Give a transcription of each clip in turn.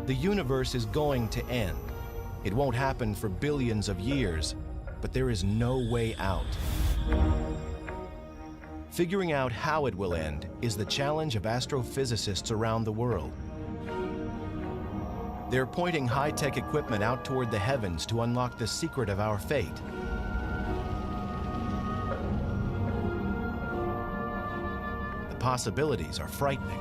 The universe is going to end. It won't happen for billions of years, but there is no way out. Figuring out how it will end is the challenge of astrophysicists around the world. They're pointing high-tech equipment out toward the heavens to unlock the secret of our fate. The possibilities are frightening.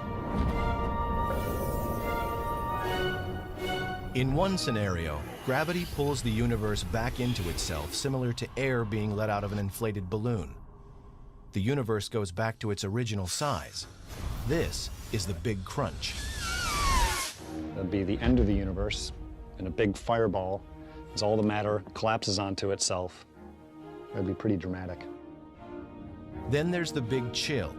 In one scenario, gravity pulls the universe back into itself, similar to air being let out of an inflated balloon. The universe goes back to its original size. This is the Big Crunch. That'd be the end of the universe, and a big fireball, as all the matter collapses onto itself. That'd be pretty dramatic. Then there's the Big Chill.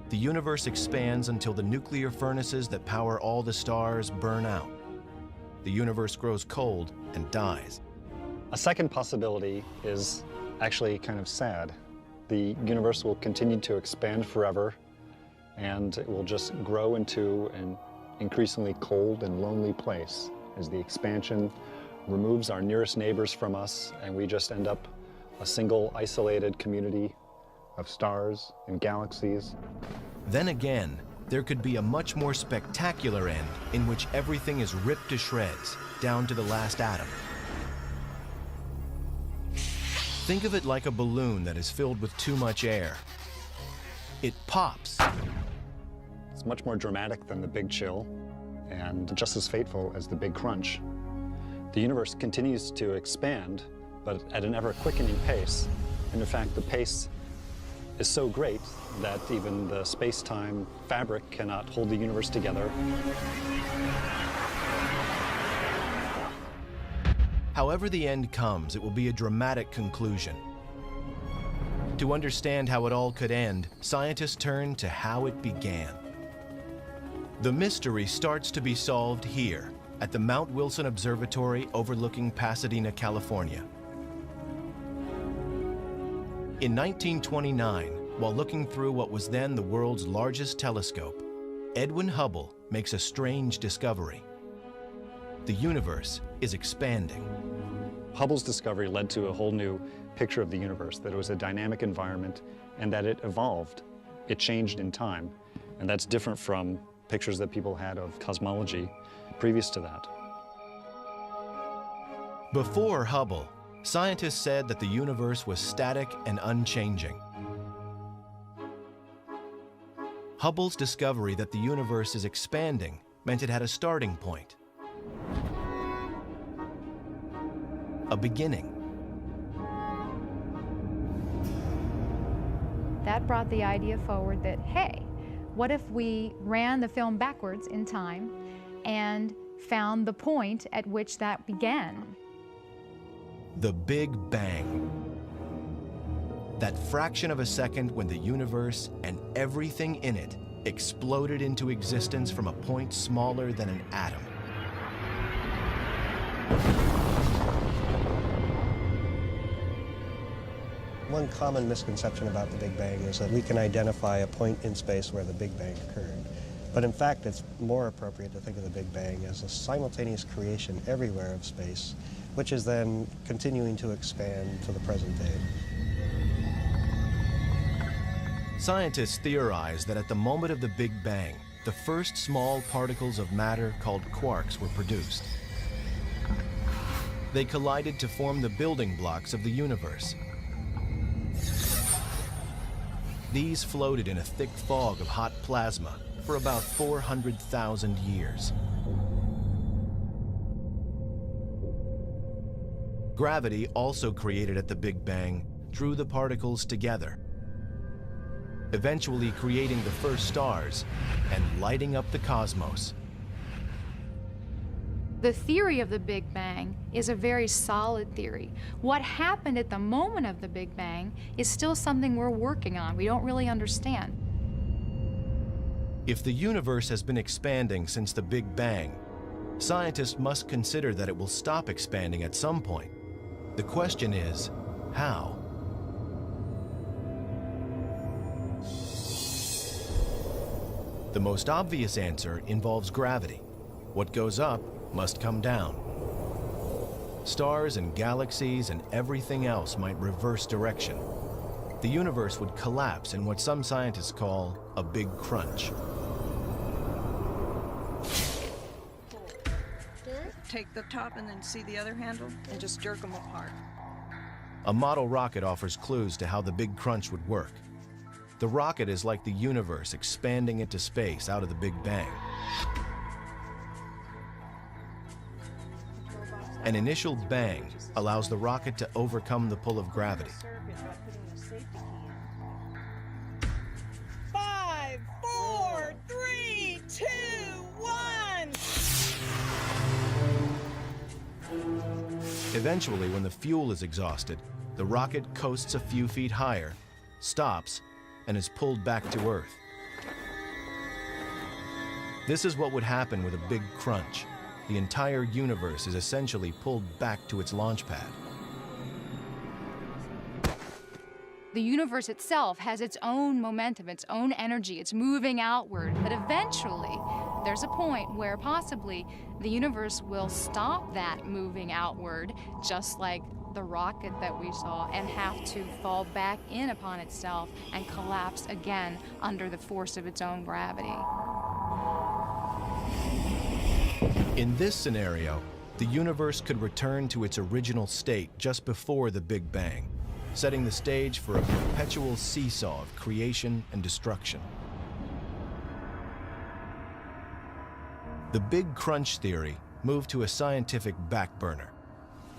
The universe expands until the nuclear furnaces that power all the stars burn out. The universe grows cold and dies. A second possibility is actually kind of sad. The universe will continue to expand forever, and it will just grow into an increasingly cold and lonely place as the expansion removes our nearest neighbors from us, and we just end up a single isolated community of stars and galaxies. Then again, there could be a much more spectacular end in which everything is ripped to shreds, down to the last atom. Think of it like a balloon that is filled with too much air. It pops. It's much more dramatic than the Big Chill, and just as fateful as the Big Crunch. The universe continues to expand, but at an ever-quickening pace. And in fact, the pace is so great that even the space-time fabric cannot hold the universe together. However the end comes, it will be a dramatic conclusion. To understand how it all could end, scientists turn to how it began. The mystery starts to be solved here, at the Mount Wilson Observatory overlooking Pasadena, California. In 1929, while looking through what was then the world's largest telescope, Edwin Hubble makes a strange discovery. The universe is expanding. Hubble's discovery led to a whole new picture of the universe, that it was a dynamic environment and that it evolved. It changed in time, and that's different from pictures that people had of cosmology previous to that. Before Hubble, scientists said that the universe was static and unchanging. Hubble's discovery that the universe is expanding meant it had a starting point, a beginning. That brought the idea forward that, hey, what if we ran the film backwards in time and found the point at which that began? The Big Bang. That fraction of a second when the universe and everything in it exploded into existence from a point smaller than an atom. One common misconception about the Big Bang is that we can identify a point in space where the Big Bang occurred. But in fact, it's more appropriate to think of the Big Bang as a simultaneous creation everywhere of space, which is then continuing to expand to the present day. Scientists theorize that at the moment of the Big Bang, the first small particles of matter called quarks were produced. They collided to form the building blocks of the universe. These floated in a thick fog of hot plasma for about 400,000 years. Gravity, also created at the Big Bang, drew the particles together, eventually creating the first stars and lighting up the cosmos. The theory of the Big Bang is a very solid theory. What happened at the moment of the Big Bang is still something we're working on. We don't really understand. If the universe has been expanding since the Big Bang, scientists must consider that it will stop expanding at some point. The question is, how? The most obvious answer involves gravity. What goes up must come down. Stars and galaxies and everything else might reverse direction. The universe would collapse in what some scientists call a big crunch. Take the top and then see the other handle and just jerk them apart. A model rocket offers clues to how the big crunch would work. The rocket is like the universe expanding into space out of the Big Bang. An initial bang allows the rocket to overcome the pull of gravity. 5, 4, 3, 2, 1. Eventually, when the fuel is exhausted, the rocket coasts a few feet higher, stops, and is pulled back to Earth. This is what would happen with a big crunch. The entire universe is essentially pulled back to its launch pad. The universe itself has its own momentum, its own energy. It's moving outward. But eventually, there's a point where possibly the universe will stop that moving outward, just like the rocket that we saw, and have to fall back in upon itself and collapse again under the force of its own gravity. In this scenario, the universe could return to its original state just before the Big Bang, setting the stage for a perpetual seesaw of creation and destruction. The Big Crunch theory moved to a scientific back burner.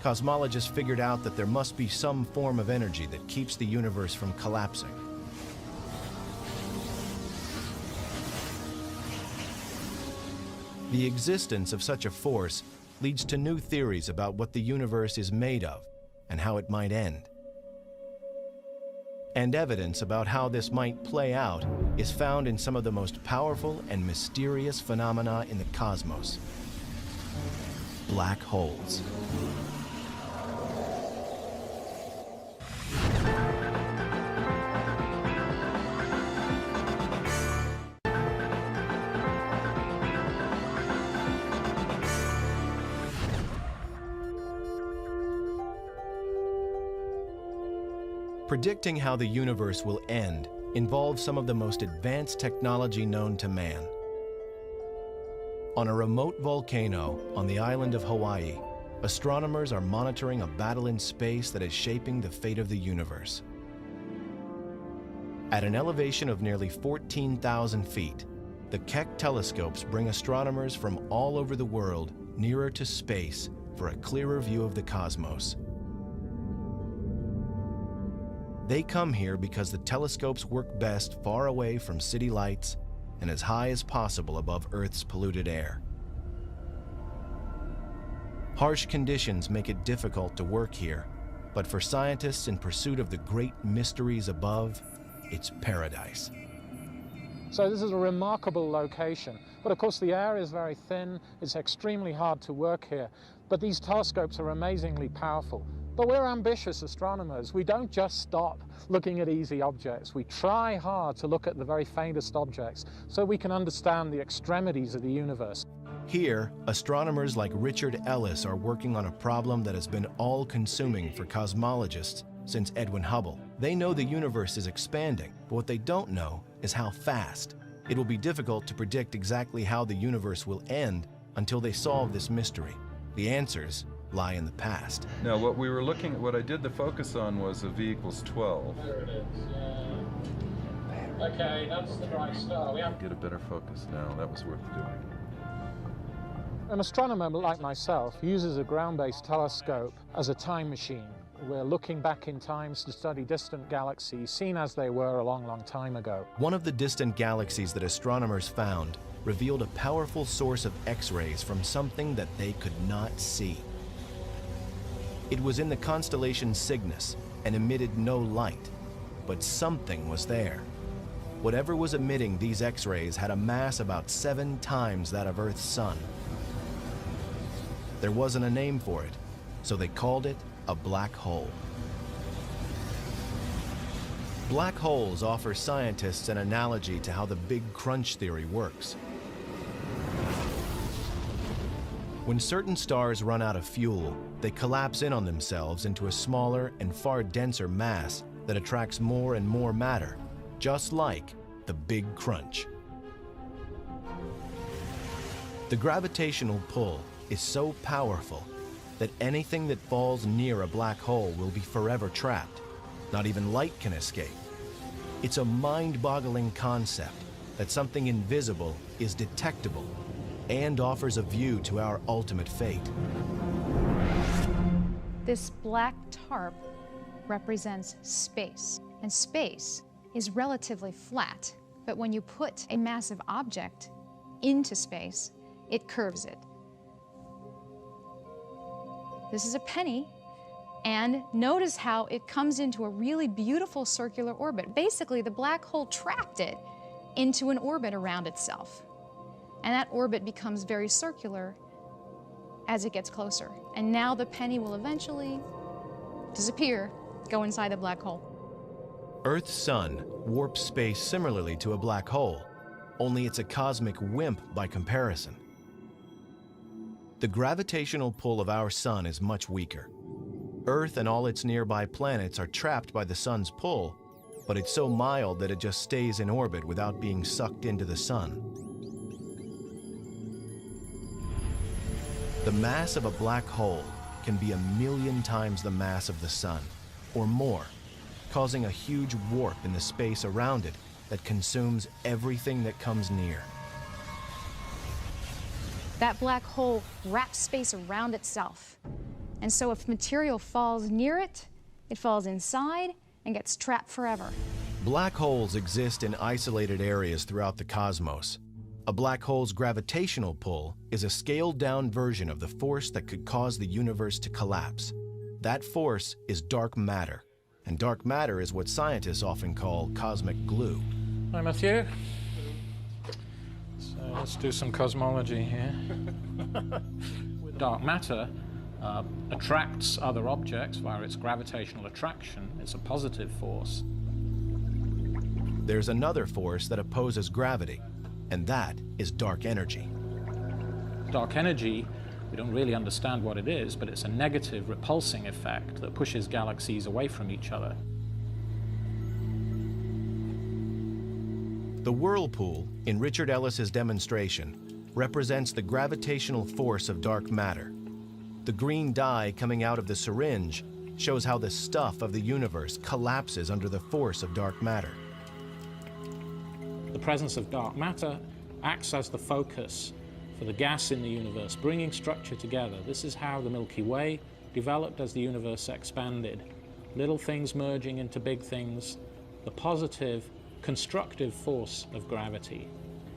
Cosmologists figured out that there must be some form of energy that keeps the universe from collapsing. The existence of such a force leads to new theories about what the universe is made of and how it might end. And evidence about how this might play out is found in some of the most powerful and mysterious phenomena in the cosmos: black holes. Predicting how the universe will end involves some of the most advanced technology known to man. On a remote volcano on the island of Hawaii, astronomers are monitoring a battle in space that is shaping the fate of the universe. At an elevation of nearly 14,000 feet, the Keck telescopes bring astronomers from all over the world nearer to space for a clearer view of the cosmos. They come here because the telescopes work best far away from city lights and as high as possible above Earth's polluted air. Harsh conditions make it difficult to work here, but for scientists in pursuit of the great mysteries above, it's paradise. So this is a remarkable location, but of course the air is very thin, it's extremely hard to work here, but these telescopes are amazingly powerful. But we're ambitious astronomers. We don't just stop looking at easy objects. We try hard to look at the very faintest objects so we can understand the extremities of the universe. Here, astronomers like Richard Ellis are working on a problem that has been all-consuming for cosmologists since Edwin Hubble. They know the universe is expanding, but what they don't know is how fast. It will be difficult to predict exactly how the universe will end until they solve this mystery. The answers lie in the past. Now, what I did the focus on was a V equals 12. There it is. Okay, that's the right star. Get a better focus now. That was worth doing. An astronomer like myself uses a ground-based telescope as a time machine. We're looking back in time to study distant galaxies, seen as they were a long, long time ago. One of the distant galaxies that astronomers found revealed a powerful source of X-rays from something that they could not see. It was in the constellation Cygnus and emitted no light, but something was there. Whatever was emitting these X-rays had a mass about 7 times that of Earth's sun. There wasn't a name for it, so they called it a black hole. Black holes offer scientists an analogy to how the Big Crunch theory works. When certain stars run out of fuel, they collapse in on themselves into a smaller and far denser mass that attracts more and more matter, just like the Big Crunch. The gravitational pull is so powerful that anything that falls near a black hole will be forever trapped. Not even light can escape. It's a mind-boggling concept that something invisible is detectable and offers a view to our ultimate fate. This black tarp represents space, and space is relatively flat. But when you put a massive object into space, it curves it. This is a penny, and notice how it comes into a really beautiful circular orbit. Basically, the black hole trapped it into an orbit around itself. And that orbit becomes very circular as it gets closer. And now the penny will eventually disappear, go inside the black hole. Earth's sun warps space similarly to a black hole, only it's a cosmic wimp by comparison. The gravitational pull of our sun is much weaker. Earth and all its nearby planets are trapped by the sun's pull, but it's so mild that it just stays in orbit without being sucked into the sun. The mass of a black hole can be 1,000,000 times the mass of the sun, or more, causing a huge warp in the space around it that consumes everything that comes near. That black hole wraps space around itself. And so if material falls near it, it falls inside and gets trapped forever. Black holes exist in isolated areas throughout the cosmos. A black hole's gravitational pull is a scaled-down version of the force that could cause the universe to collapse. That force is dark matter, and dark matter is what scientists often call cosmic glue. Hi, Matthew. So let's do some cosmology here. Dark matter attracts other objects via its gravitational attraction. It's a positive force. There's another force that opposes gravity, and that is dark energy. Dark energy, we don't really understand what it is, but it's a negative repulsing effect that pushes galaxies away from each other. The whirlpool in Richard Ellis's demonstration represents the gravitational force of dark matter. The green dye coming out of the syringe shows how the stuff of the universe collapses under the force of dark matter. The presence of dark matter acts as the focus for the gas in the universe, bringing structure together. This is how the Milky Way developed as the universe expanded. Little things merging into big things, the positive, constructive force of gravity.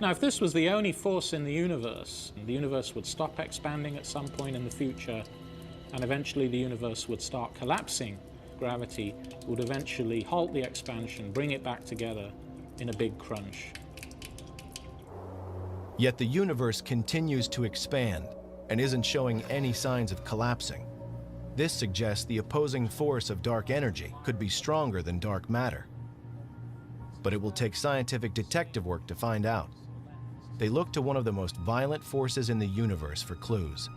Now, if this was the only force in the universe would stop expanding at some point in the future, and eventually the universe would start collapsing. Gravity would eventually halt the expansion, bring it back together in a big crunch. Yet the universe continues to expand and isn't showing any signs of collapsing. This suggests the opposing force of dark energy could be stronger than dark matter. But it will take scientific detective work to find out. They look to one of the most violent forces in the universe for clues.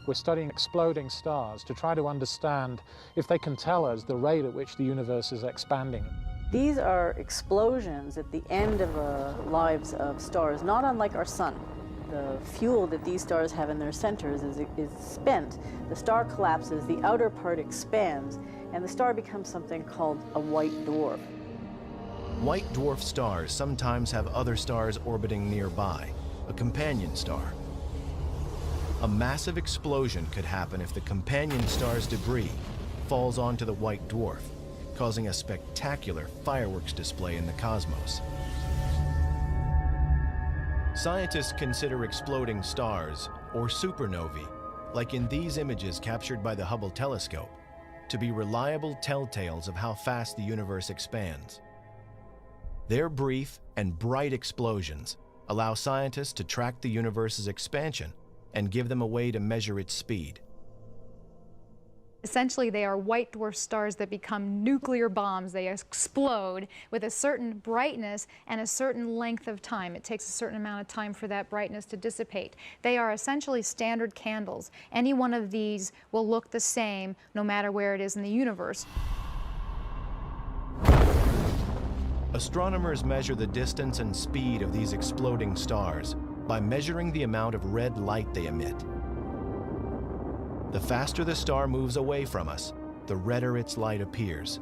We're studying exploding stars to try to understand if they can tell us the rate at which the universe is expanding. These are explosions at the end of lives of stars, not unlike our sun. The fuel that these stars have in their centers is spent. The star collapses, the outer part expands, and the star becomes something called a white dwarf. White dwarf stars sometimes have other stars orbiting nearby, a companion star. A massive explosion could happen if the companion star's debris falls onto the white dwarf, causing a spectacular fireworks display in the cosmos. Scientists consider exploding stars, or supernovae, like in these images captured by the Hubble telescope, to be reliable telltales of how fast the universe expands. Their brief and bright explosions allow scientists to track the universe's expansion and give them a way to measure its speed. Essentially, they are white dwarf stars that become nuclear bombs. They explode with a certain brightness and a certain length of time. It takes a certain amount of time for that brightness to dissipate. They are essentially standard candles. Any one of these will look the same no matter where it is in the universe. Astronomers measure the distance and speed of these exploding stars by measuring the amount of red light they emit. The faster the star moves away from us, the redder its light appears.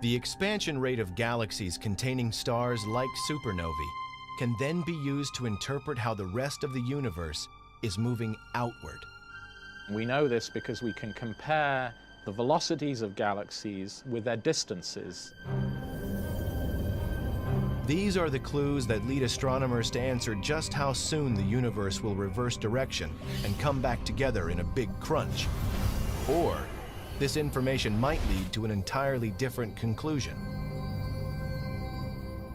The expansion rate of galaxies containing stars like supernovae can then be used to interpret how the rest of the universe is moving outward. We know this because we can compare the velocities of galaxies with their distances. These are the clues that lead astronomers to answer just how soon the universe will reverse direction and come back together in a big crunch. Or, this information might lead to an entirely different conclusion.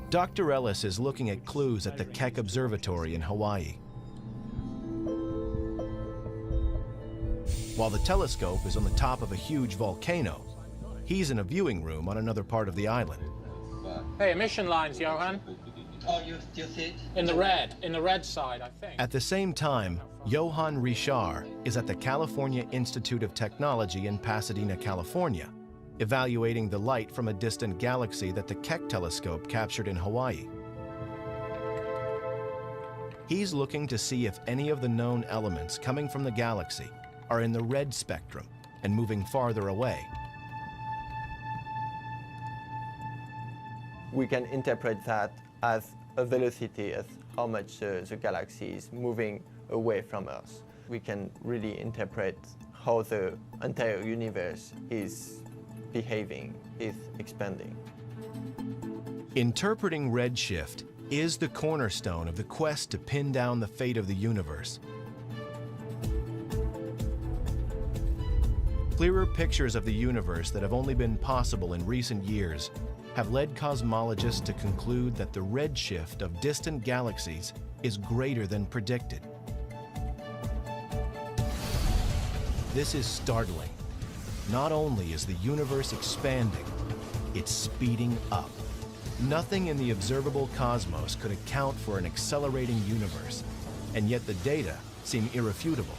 Dr. Ellis is looking at clues at the Keck Observatory in Hawaii. While the telescope is on the top of a huge volcano, he's in a viewing room on another part of the island. Hey, emission lines, Johan. Oh, you see it? In the red side, I think. At the same time, Johan Richard is at the California Institute of Technology in Pasadena, California, evaluating the light from a distant galaxy that the Keck telescope captured in Hawaii. He's looking to see if any of the known elements coming from the galaxy are in the red spectrum and moving farther away. We can interpret that as a velocity, as how much the galaxy is moving away from us. We can really interpret how the entire universe is behaving, is expanding. Interpreting redshift is the cornerstone of the quest to pin down the fate of the universe. Clearer pictures of the universe that have only been possible in recent years have led cosmologists to conclude that the redshift of distant galaxies is greater than predicted. This is startling. Not only is the universe expanding, it's speeding up. Nothing in the observable cosmos could account for an accelerating universe, and yet the data seem irrefutable.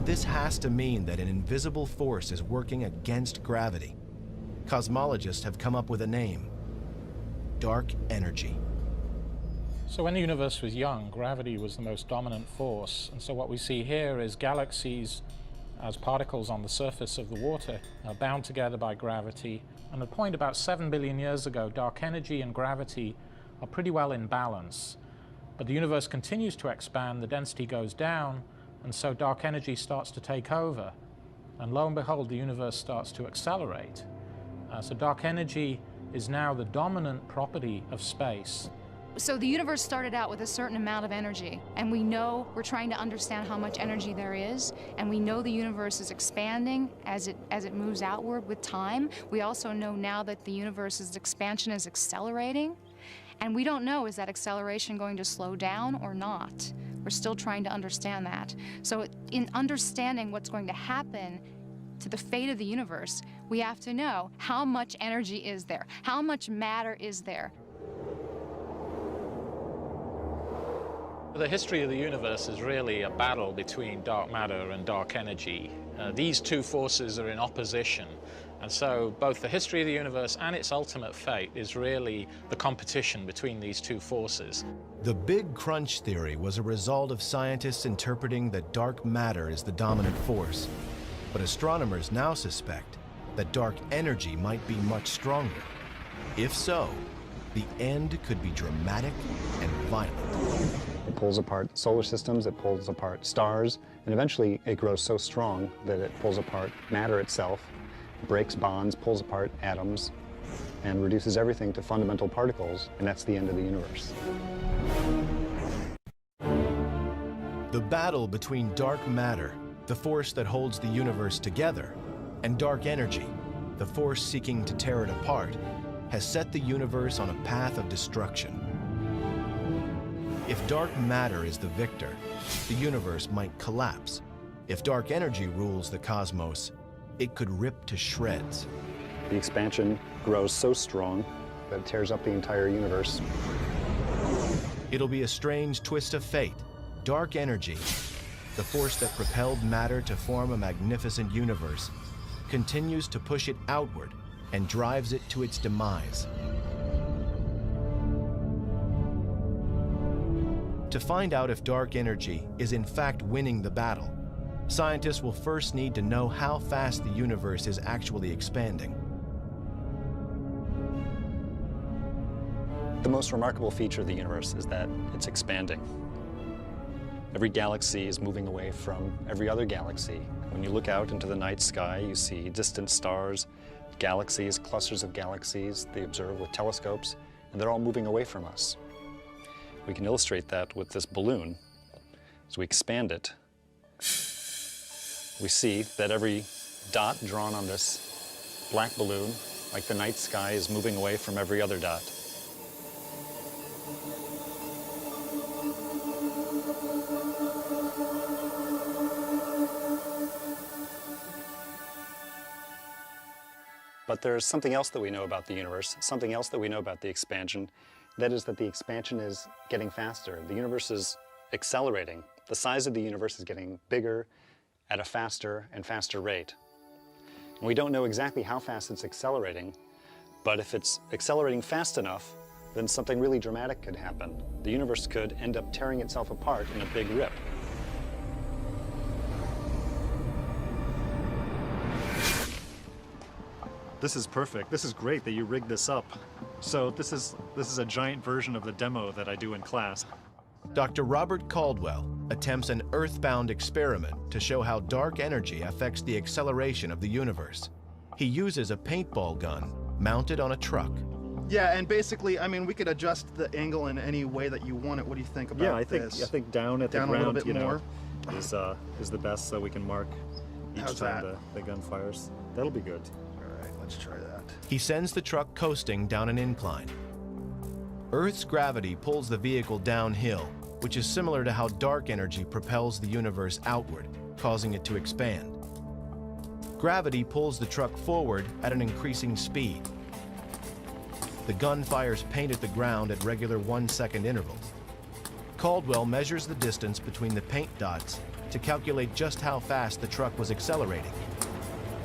This has to mean that an invisible force is working against gravity. Cosmologists have come up with a name: dark energy. So when the universe was young, gravity was the most dominant force. And so what we see here is galaxies as particles on the surface of the water are bound together by gravity. And at a point about 7 billion years ago, dark energy and gravity are pretty well in balance. But the universe continues to expand, the density goes down, and so dark energy starts to take over. And lo and behold, the universe starts to accelerate. So dark energy is now the dominant property of space. So the universe started out with a certain amount of energy, and we know we're trying to understand how much energy there is, and we know the universe is expanding as it moves outward with time. We also know now that the universe's expansion is accelerating, and we don't know, is that acceleration going to slow down or not? We're still trying to understand that. So in understanding what's going to happen to the fate of the universe, we have to know how much energy is there, how much matter is there. The history of the universe is really a battle between dark matter and dark energy. These two forces are in opposition, and so both the history of the universe and its ultimate fate is really the competition between these two forces. The Big Crunch theory was a result of scientists interpreting that dark matter is the dominant force. But astronomers now suspect that dark energy might be much stronger. If so, the end could be dramatic and violent. It pulls apart solar systems, it pulls apart stars, and eventually it grows so strong that it pulls apart matter itself, breaks bonds, pulls apart atoms, and reduces everything to fundamental particles, and that's the end of the universe. The battle between dark matter, the force that holds the universe together, and dark energy, the force seeking to tear it apart, has set the universe on a path of destruction. If dark matter is the victor, the universe might collapse, If dark energy rules the cosmos, it could rip to shreds. The expansion grows so strong that it tears up the entire universe. It'll be a strange twist of fate. Dark energy, the force that propelled matter to form a magnificent universe, continues to push it outward and drives it to its demise. To find out if dark energy is in fact winning the battle, scientists will first need to know how fast the universe is actually expanding. The most remarkable feature of the universe is that it's expanding. Every galaxy is moving away from every other galaxy. When you look out into the night sky, you see distant stars, galaxies, clusters of galaxies they observe with telescopes, and they're all moving away from us. We can illustrate that with this balloon. As we expand it, we see that every dot drawn on this black balloon, like the night sky, is moving away from every other dot. But there's something else that we know about the universe, something else that we know about the expansion. That is that the expansion is getting faster. The universe is accelerating. The size of the universe is getting bigger at a faster and faster rate. And we don't know exactly how fast it's accelerating, but if it's accelerating fast enough, then something really dramatic could happen. The universe could end up tearing itself apart in a big rip. This is perfect. This is great that you rigged this up. So this is a giant version of the demo that I do in class. Dr. Robert Caldwell attempts an earthbound experiment to show how dark energy affects the acceleration of the universe. He uses a paintball gun mounted on a truck. Yeah, and basically, I mean, we could adjust the angle in any way that you want it. What do you think about this? I think down at the Down a ground, little bit more. is the best, so we can mark each How's time that? the gun fires. That'll be good. All right, let's try that. He sends the truck coasting down an incline. Earth's gravity pulls the vehicle downhill, which is similar to how dark energy propels the universe outward, causing it to expand. Gravity pulls the truck forward at an increasing speed. The gun fires paint at the ground at regular 1-second intervals. Caldwell measures the distance between the paint dots to calculate just how fast the truck was accelerating.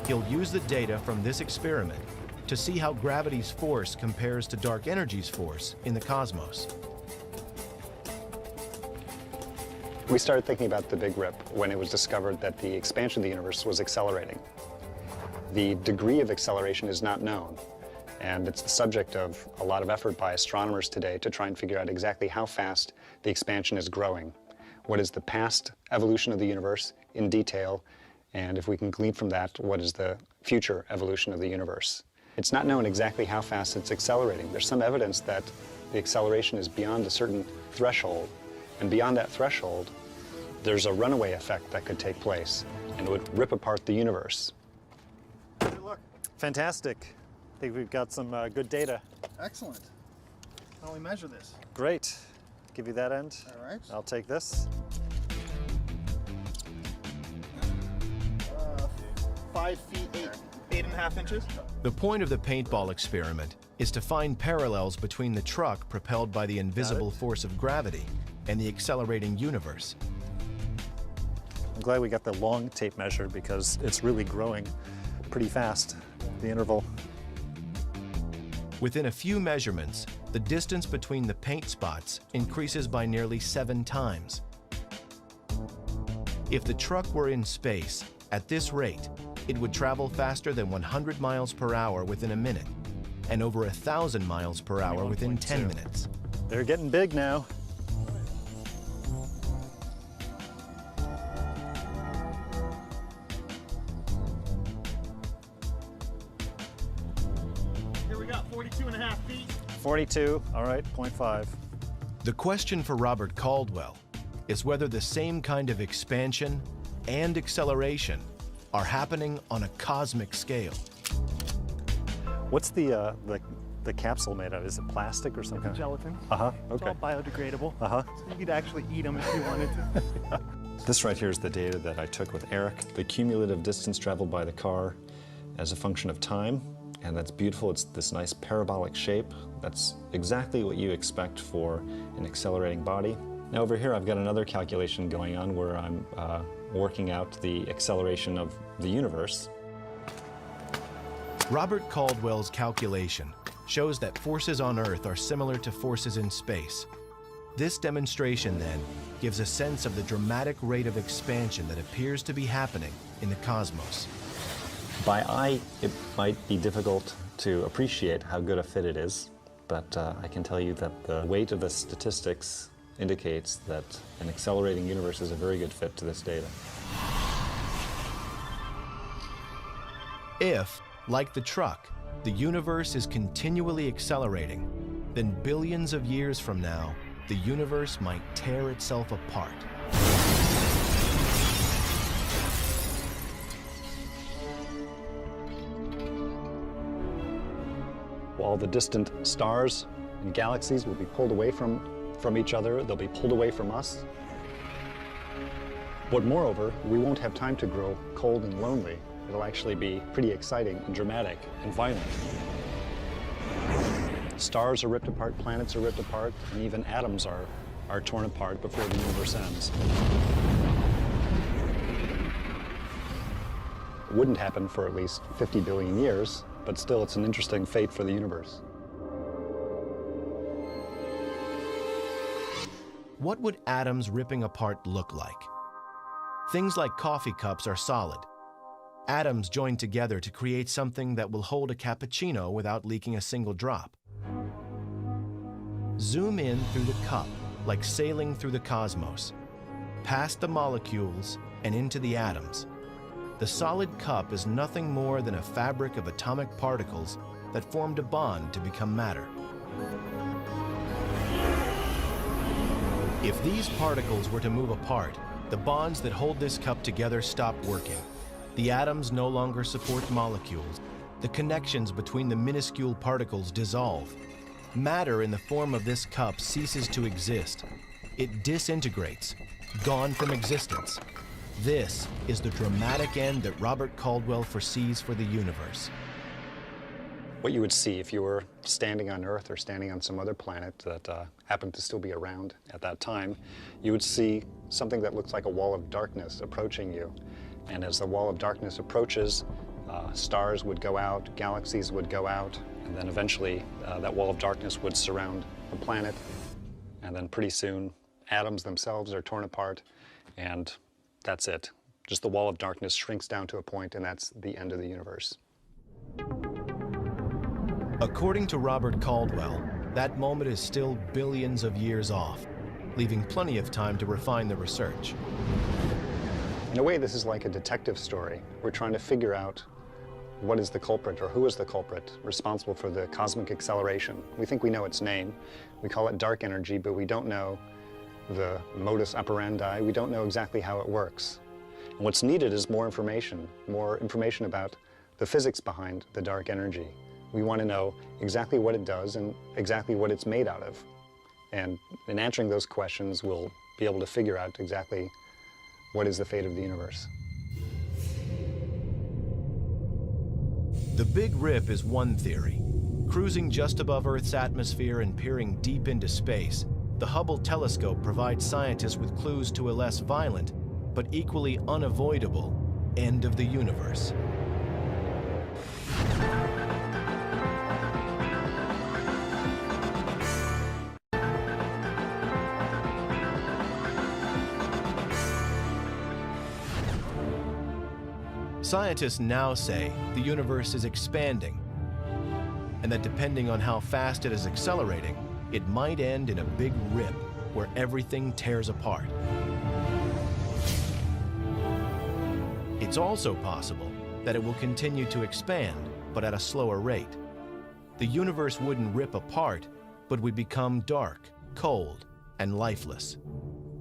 He'll use the data from this experiment to see how gravity's force compares to dark energy's force in the cosmos. We started thinking about the Big Rip when it was discovered that the expansion of the universe was accelerating. The degree of acceleration is not known, and it's the subject of a lot of effort by astronomers today to try and figure out exactly how fast the expansion is growing. What is the past evolution of the universe in detail, and if we can glean from that, what is the future evolution of the universe? It's not known exactly how fast it's accelerating. There's some evidence that the acceleration is beyond a certain threshold, and beyond that threshold, there's a runaway effect that could take place, and it would rip apart the universe. Good luck. Fantastic. I think we've got some good data. Excellent. How do we measure this? Great. Give you that end. All right. I'll take this. 5 feet 8.5 inches. The point of the paintball experiment is to find parallels between the truck propelled by the invisible force of gravity and the accelerating universe. I'm glad we got the long tape measure because it's really growing pretty fast, the interval. Within a few measurements, the distance between the paint spots increases by nearly 7 times. If the truck were in space, at this rate, it would travel faster than 100 miles per hour within a minute, and over 1,000 miles per hour within 10 minutes. They're getting big now. Here we got 42.5 feet. 42, all right, 0.5. The question for Robert Caldwell is whether the same kind of expansion and acceleration are happening on a cosmic scale. What's the capsule made of? Is it plastic or something? Gelatin. Uh-huh, It's okay. all biodegradable. Uh-huh. So you could actually eat them if you wanted to. This right here is the data that I took with Eric. The cumulative distance traveled by the car as a function of time, and that's beautiful. It's this nice parabolic shape. That's exactly what you expect for an accelerating body. Now over here I've got another calculation going on where I'm working out the acceleration of the universe. Robert Caldwell's calculation shows that forces on Earth are similar to forces in space. This demonstration, then, gives a sense of the dramatic rate of expansion that appears to be happening in the cosmos. By eye, it might be difficult to appreciate how good a fit it is, but I can tell you that the weight of the statistics indicates that an accelerating universe is a very good fit to this data. If, like the truck, the universe is continually accelerating, then billions of years from now, the universe might tear itself apart. All the distant stars and galaxies will be pulled away from each other. They'll be pulled away from us. But moreover, we won't have time to grow cold and lonely. It'll actually be pretty exciting and dramatic and violent. Stars are ripped apart, planets are ripped apart, and even atoms are torn apart before the universe ends. It wouldn't happen for at least 50 billion years, but still it's an interesting fate for the universe. What would atoms ripping apart look like? Things like coffee cups are solid. Atoms join together to create something that will hold a cappuccino without leaking a single drop. Zoom in through the cup, like sailing through the cosmos, past the molecules and into the atoms. The solid cup is nothing more than a fabric of atomic particles that formed a bond to become matter. If these particles were to move apart, the bonds that hold this cup together stop working. The atoms no longer support molecules. The connections between the minuscule particles dissolve. Matter in the form of this cup ceases to exist. It disintegrates, gone from existence. This is the dramatic end that Robert Caldwell foresees for the universe. What you would see if you were standing on Earth or standing on some other planet that happened to still be around at that time, you would see something that looks like a wall of darkness approaching you. And as the wall of darkness approaches, stars would go out, galaxies would go out, and then eventually that wall of darkness would surround the planet. And then pretty soon, atoms themselves are torn apart, and that's it. Just the wall of darkness shrinks down to a point, and that's the end of the universe. According to Robert Caldwell, that moment is still billions of years off, leaving plenty of time to refine the research. In a way, this is like a detective story. We're trying to figure out what is the culprit, or who is the culprit responsible for the cosmic acceleration. We think we know its name. We call it dark energy, but we don't know the modus operandi. We don't know exactly how it works. And what's needed is more information about the physics behind the dark energy. We want to know exactly what it does and exactly what it's made out of. And in answering those questions, we'll be able to figure out exactly what is the fate of the universe. The Big Rip is one theory. Cruising just above Earth's atmosphere and peering deep into space, the Hubble telescope provides scientists with clues to a less violent, but equally unavoidable, end of the universe. Scientists now say the universe is expanding, and that depending on how fast it is accelerating, it might end in a big rip where everything tears apart. It's also possible that it will continue to expand, but at a slower rate. The universe wouldn't rip apart, but would become dark, cold, and lifeless.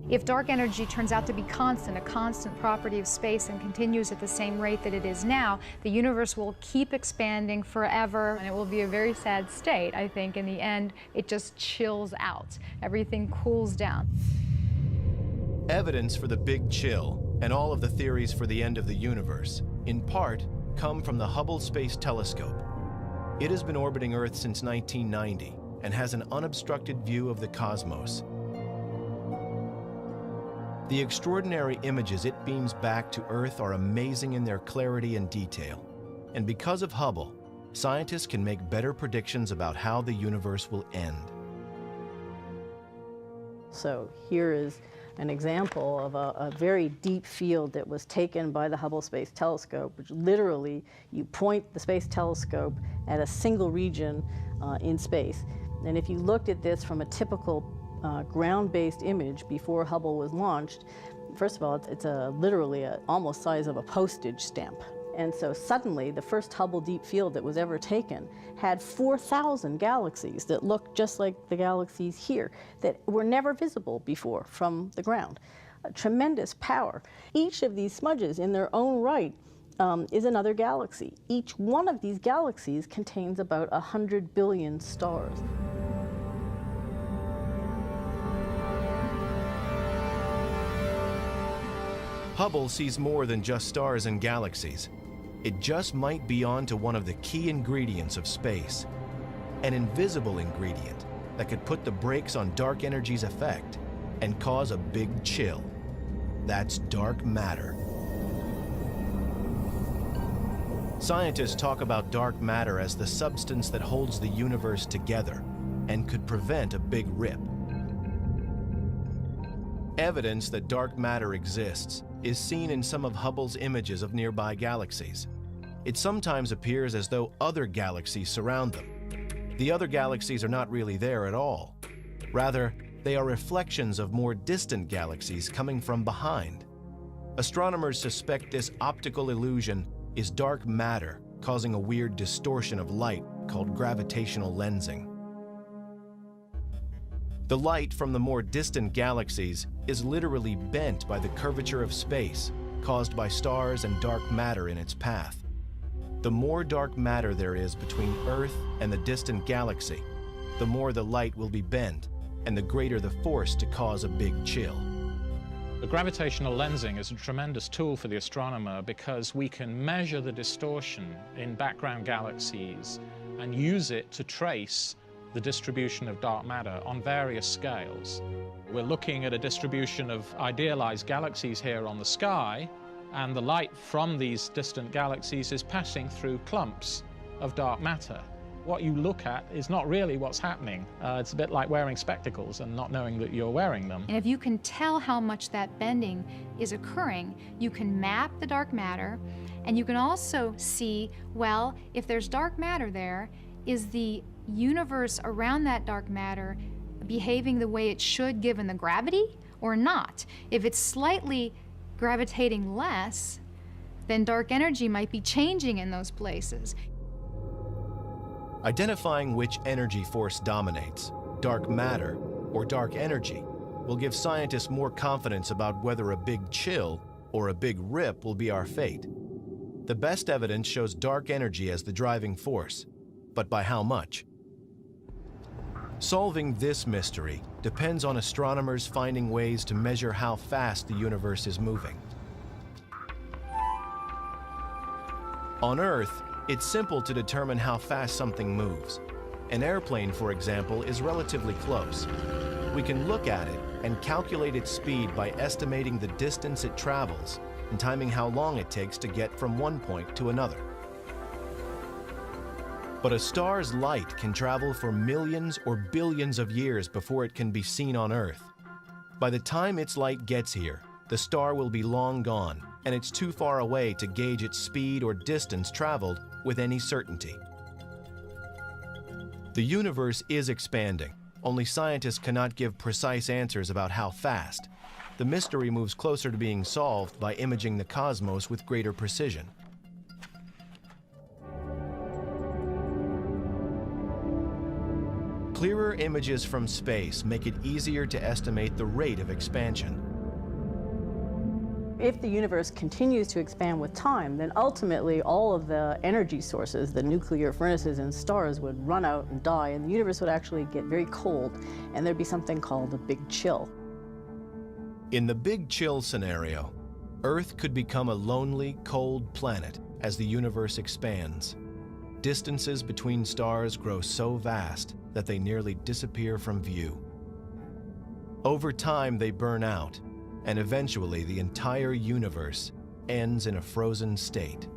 If dark energy turns out to be constant, a constant property of space, and continues at the same rate that it is now, the universe will keep expanding forever, and it will be a very sad state. I think in the end, it just chills out. Everything cools down. Evidence for the Big Chill and all of the theories for the end of the universe, in part, come from the Hubble Space Telescope. It has been orbiting Earth since 1990 and has an unobstructed view of the cosmos. The extraordinary images it beams back to Earth are amazing in their clarity and detail. And because of Hubble, scientists can make better predictions about how the universe will end. So here is an example of a very deep field that was taken by the Hubble Space Telescope, which literally you point the space telescope at a single region in space. And if you looked at this from a typical ground-based image before Hubble was launched, first of all, it's literally almost size of a postage stamp. And so suddenly, the first Hubble Deep Field that was ever taken had 4,000 galaxies that looked just like the galaxies here, that were never visible before from the ground. A tremendous power. Each of these smudges in their own right is another galaxy. Each one of these galaxies contains about 100 billion stars. Hubble sees more than just stars and galaxies. It just might be on to one of the key ingredients of space, an invisible ingredient that could put the brakes on dark energy's effect and cause a big chill. That's dark matter. Scientists talk about dark matter as the substance that holds the universe together and could prevent a big rip. Evidence that dark matter exists is seen in some of Hubble's images of nearby galaxies. It sometimes appears as though other galaxies surround them. The other galaxies are not really there at all. Rather, they are reflections of more distant galaxies coming from behind. Astronomers suspect this optical illusion is dark matter causing a weird distortion of light called gravitational lensing. The light from the more distant galaxies is literally bent by the curvature of space caused by stars and dark matter in its path. The more dark matter there is between Earth and the distant galaxy, the more the light will be bent and the greater the force to cause a big chill. The gravitational lensing is a tremendous tool for the astronomer because we can measure the distortion in background galaxies and use it to trace the distribution of dark matter on various scales. We're looking at a distribution of idealized galaxies here on the sky, and the light from these distant galaxies is passing through clumps of dark matter. What you look at is not really what's happening. It's a bit like wearing spectacles and not knowing that you're wearing them. And if you can tell how much that bending is occurring, you can map the dark matter, and you can also see, well, if there's dark matter there, is the universe around that dark matter behaving the way it should given the gravity or not? If it's slightly gravitating less, then dark energy might be changing in those places. Identifying which energy force dominates, dark matter or dark energy, will give scientists more confidence about whether a big chill or a big rip will be our fate. The best evidence shows dark energy as the driving force, but by how much? Solving this mystery depends on astronomers finding ways to measure how fast the universe is moving. On Earth, it's simple to determine how fast something moves. An airplane, for example, is relatively close. We can look at it and calculate its speed by estimating the distance it travels and timing how long it takes to get from one point to another. But a star's light can travel for millions or billions of years before it can be seen on Earth. By the time its light gets here, the star will be long gone, and it's too far away to gauge its speed or distance traveled with any certainty. The universe is expanding, only scientists cannot give precise answers about how fast. The mystery moves closer to being solved by imaging the cosmos with greater precision. Clearer images from space make it easier to estimate the rate of expansion. If the universe continues to expand with time, then ultimately all of the energy sources, the nuclear furnaces and stars, would run out and die, and the universe would actually get very cold, and there'd be something called a big chill. In the Big Chill scenario, Earth could become a lonely, cold planet as the universe expands. Distances between stars grow so vast that they nearly disappear from view. Over time, they burn out, and eventually the entire universe ends in a frozen state.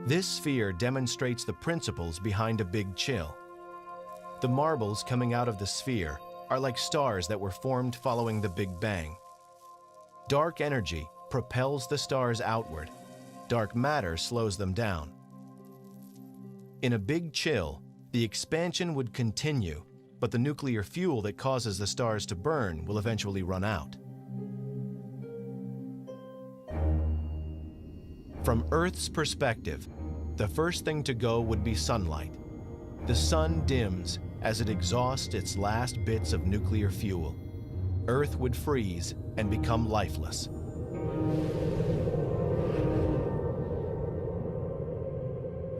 This sphere demonstrates the principles behind a Big Chill. The marbles coming out of the sphere are like stars that were formed following the Big Bang. Dark energy propels the stars outward. Dark matter slows them down. In a Big Chill, the expansion would continue, but the nuclear fuel that causes the stars to burn will eventually run out. From Earth's perspective, the first thing to go would be sunlight. The sun dims as it exhausts its last bits of nuclear fuel. Earth would freeze and become lifeless.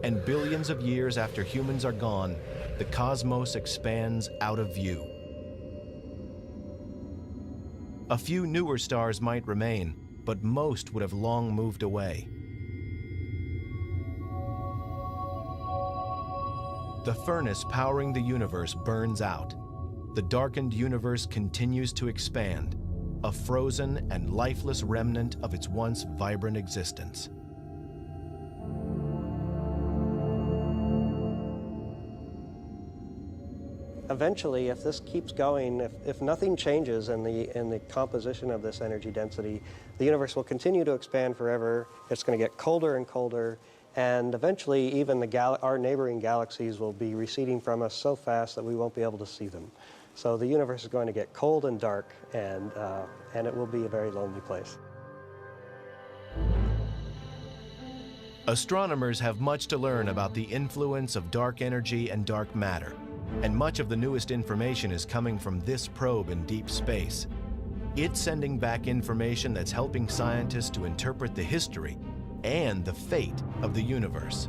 And billions of years after humans are gone, the cosmos expands out of view. A few newer stars might remain, but most would have long moved away. The furnace powering the universe burns out. The darkened universe continues to expand, a frozen and lifeless remnant of its once vibrant existence. Eventually, if this keeps going, if nothing changes in the composition of this energy density, the universe will continue to expand forever. It's going to get colder and colder, and eventually even our neighboring galaxies will be receding from us so fast that we won't be able to see them. So the universe is going to get cold and dark, and it will be a very lonely place. Astronomers have much to learn about the influence of dark energy and dark matter, and much of the newest information is coming from this probe in deep space. It's sending back information that's helping scientists to interpret the history and the fate of the universe.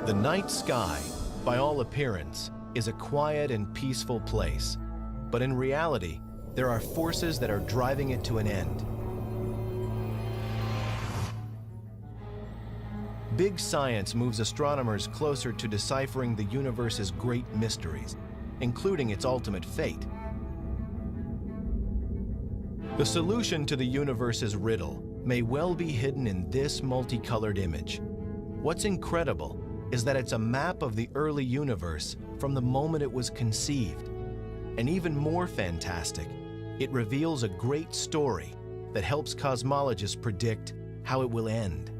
The night sky, by all appearance, is a quiet and peaceful place, but in reality, there are forces that are driving it to an end. Big science moves astronomers closer to deciphering the universe's great mysteries, including its ultimate fate. The solution to the universe's riddle may well be hidden in this multicolored image. What's incredible is that it's a map of the early universe from the moment it was conceived. And even more fantastic, it reveals a great story that helps cosmologists predict how it will end.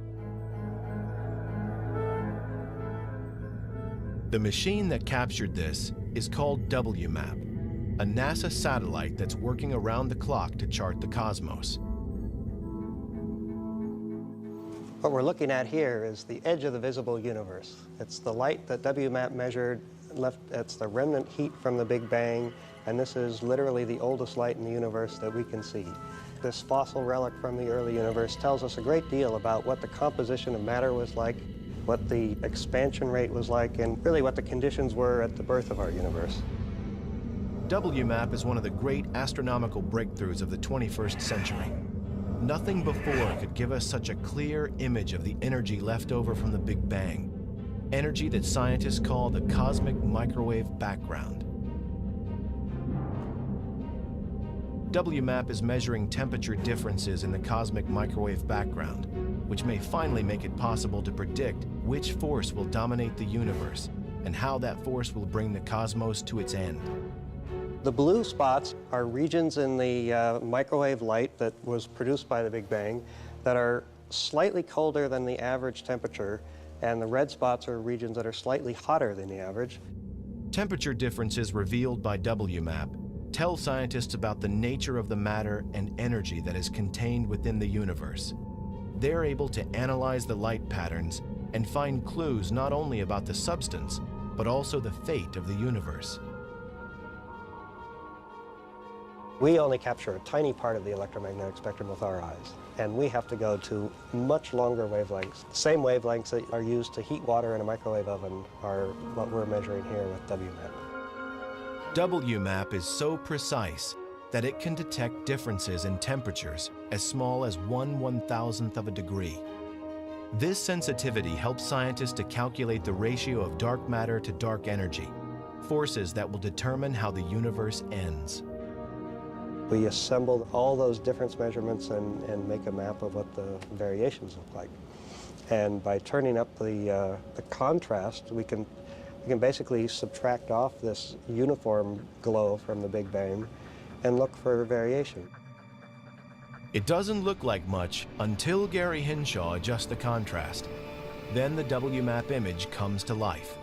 The machine that captured this is called WMAP, a NASA satellite that's working around the clock to chart the cosmos. What we're looking at here is the edge of the visible universe. It's the light that WMAP measured, it's the remnant heat from the Big Bang, and this is literally the oldest light in the universe that we can see. This fossil relic from the early universe tells us a great deal about what the composition of matter was like, what the expansion rate was like, and really what the conditions were at the birth of our universe. WMAP is one of the great astronomical breakthroughs of the 21st century. Nothing before could give us such a clear image of the energy left over from the Big Bang, energy that scientists call the cosmic microwave background. WMAP is measuring temperature differences in the cosmic microwave background, which may finally make it possible to predict which force will dominate the universe and how that force will bring the cosmos to its end. The blue spots are regions in the microwave light that was produced by the Big Bang that are slightly colder than the average temperature, and the red spots are regions that are slightly hotter than the average. Temperature differences revealed by WMAP tell scientists about the nature of the matter and energy that is contained within the universe. They're able to analyze the light patterns and find clues not only about the substance, but also the fate of the universe. We only capture a tiny part of the electromagnetic spectrum with our eyes, and we have to go to much longer wavelengths. The same wavelengths that are used to heat water in a microwave oven are what we're measuring here with WMAP. WMAP is so precise that it can detect differences in temperatures as small as 1/1000th of a degree. This sensitivity helps scientists to calculate the ratio of dark matter to dark energy, forces that will determine how the universe ends. We assemble all those difference measurements and make a map of what the variations look like. And by turning up the contrast, we can basically subtract off this uniform glow from the Big Bang and look for variation. It doesn't look like much until Gary Hinshaw adjusts the contrast. Then the WMAP image comes to life.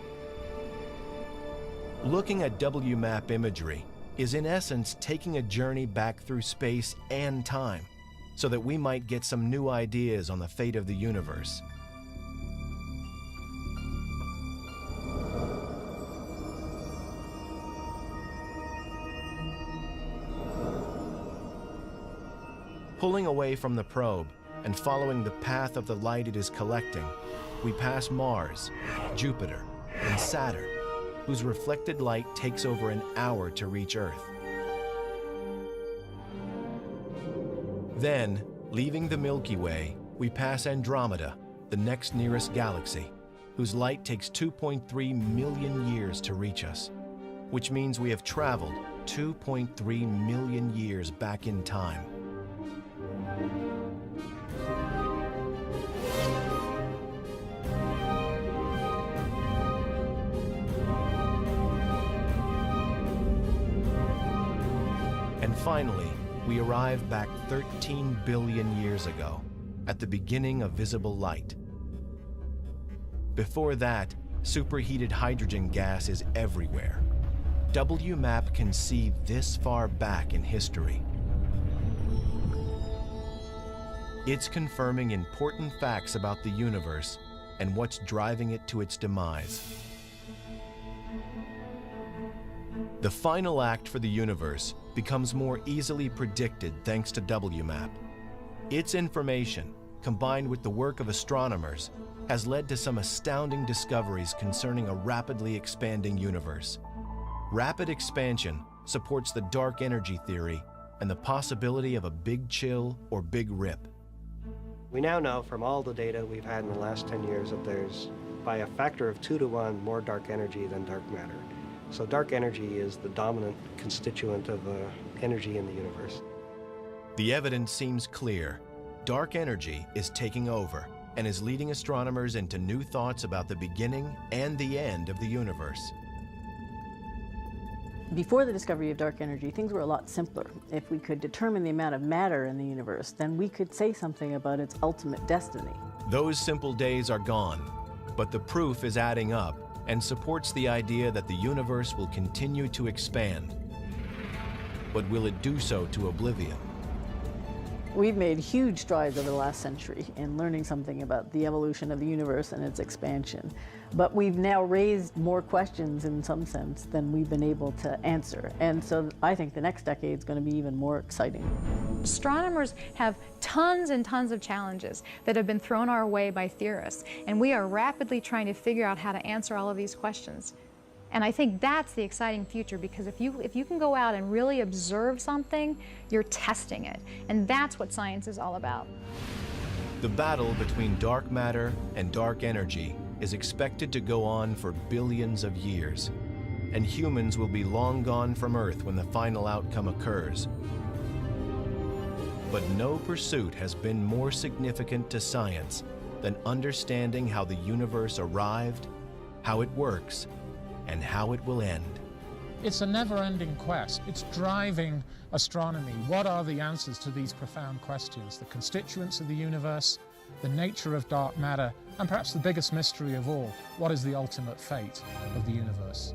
Looking at WMAP imagery is in essence taking a journey back through space and time so that we might get some new ideas on the fate of the universe. Pulling away from the probe and following the path of the light it is collecting, we pass Mars, Jupiter, and Saturn, whose reflected light takes over an hour to reach Earth. Then, leaving the Milky Way, we pass Andromeda, the next nearest galaxy, whose light takes 2.3 million years to reach us, which means we have traveled 2.3 million years back in time. And finally, we arrive back 13 billion years ago, at the beginning of visible light. Before that, superheated hydrogen gas is everywhere. WMAP can see this far back in history. It's confirming important facts about the universe and what's driving it to its demise. The final act for the universe becomes more easily predicted thanks to WMAP. Its information, combined with the work of astronomers, has led to some astounding discoveries concerning a rapidly expanding universe. Rapid expansion supports the dark energy theory and the possibility of a big chill or big rip. We now know from all the data we've had in the last 10 years that there's, by a factor of 2 to 1, more dark energy than dark matter. So dark energy is the dominant constituent of energy in the universe. The evidence seems clear. Dark energy is taking over and is leading astronomers into new thoughts about the beginning and the end of the universe. Before the discovery of dark energy, things were a lot simpler. If we could determine the amount of matter in the universe, then we could say something about its ultimate destiny. Those simple days are gone, but the proof is adding up and supports the idea that the universe will continue to expand. But will it do so to oblivion? We've made huge strides over the last century in learning something about the evolution of the universe and its expansion. But we've now raised more questions in some sense than we've been able to answer. And so I think the next decade is going to be even more exciting. Astronomers have tons and tons of challenges that have been thrown our way by theorists, and we are rapidly trying to figure out how to answer all of these questions. And I think that's the exciting future, because if you can go out and really observe something, you're testing it. And that's what science is all about. The battle between dark matter and dark energy is expected to go on for billions of years, and humans will be long gone from Earth when the final outcome occurs. But no pursuit has been more significant to science than understanding how the universe arrived, how it works, and how it will end. It's a never-ending quest. It's driving astronomy. What are the answers to these profound questions? The constituents of the universe, the nature of dark matter, and perhaps the biggest mystery of all, what is the ultimate fate of the universe?